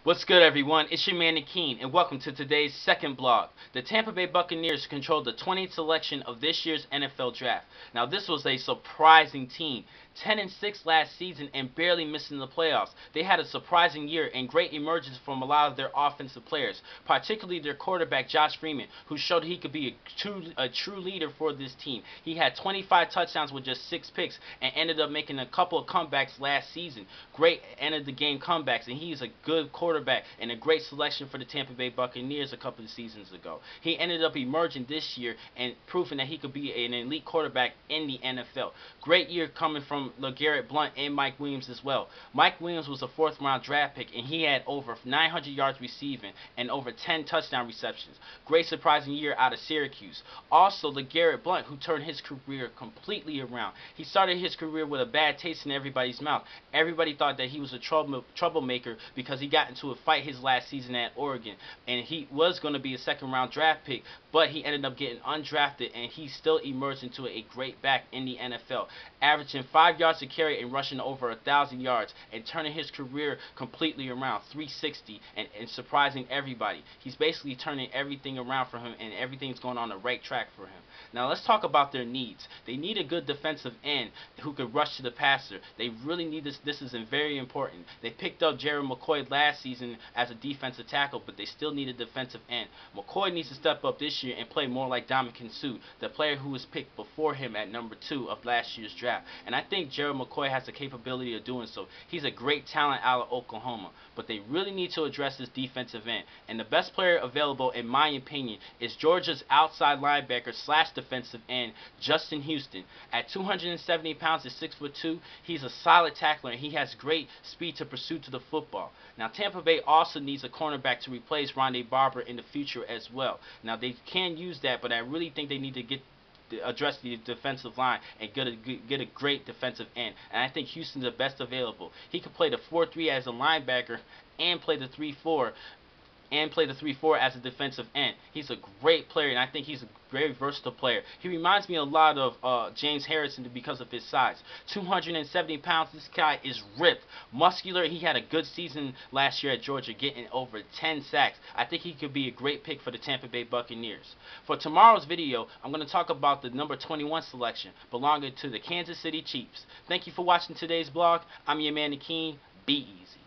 What's good, everyone? It's your man Akeen, and welcome to today's second blog. The Tampa Bay Buccaneers controlled the 20th selection of this year's NFL Draft. Now, this was a surprising team. 10-6 last season and barely missing the playoffs. They had a surprising year and great emergence from a lot of their offensive players, particularly their quarterback Josh Freeman, who showed he could be a true leader for this team. He had 25 touchdowns with just 6 picks and ended up making a couple of comebacks last season. Great end of the game comebacks, and he's a good quarterback and a great selection for the Tampa Bay Buccaneers a couple of seasons ago. He ended up emerging this year and proving that he could be an elite quarterback in the NFL. Great year coming from LeGarrette Blount and Mike Williams as well. Mike Williams was a 4th round draft pick, and he had over 900 yards receiving and over 10 touchdown receptions. Great surprising year out of Syracuse. Also, LeGarrette Blount, who turned his career completely around. He started his career with a bad taste in everybody's mouth. Everybody thought that he was a troublemaker because he got into a fight his last season at Oregon, and he was going to be a 2nd round draft pick, but he ended up getting undrafted, and he still emerged into a great back in the NFL, averaging 5 yards to carry and rushing over 1,000 yards and turning his career completely around, 360, and surprising everybody. He's basically turning everything around for him, and everything's going on the right track for him. Now let's talk about their needs. They need a good defensive end who could rush to the passer. They really need this. This is very important. They picked up Jerry McCoy last season as a defensive tackle, but they still need a defensive end. McCoy needs to step up this year and play more like Dominican Sue, the player who was picked before him at number 2 of last year's draft. And I think Jerry McCoy has the capability of doing so. He's a great talent out of Oklahoma, but they really need to address this defensive end. And the best player available, in my opinion, is Georgia's outside linebacker / defensive end, Justin Houston. At 270 pounds and 6'2", he's a solid tackler, and he has great speed to pursue to the football. Now, Tampa Bay also needs a cornerback to replace Rondé Barber in the future as well. Now, they can use that, but I really think they need to address the defensive line and get a great defensive end. And I think Houston's the best available. He could play the 4-3 as a linebacker and play the 3-4 as a defensive end. He's a great player, and I think he's a very versatile player. He reminds me a lot of James Harrison because of his size. 270 pounds, this guy is ripped, muscular. He had a good season last year at Georgia, getting over 10 sacks. I think he could be a great pick for the Tampa Bay Buccaneers. For tomorrow's video, I'm going to talk about the number 21 selection belonging to the Kansas City Chiefs. Thank you for watching today's blog. I'm your man, Akeen. Be easy.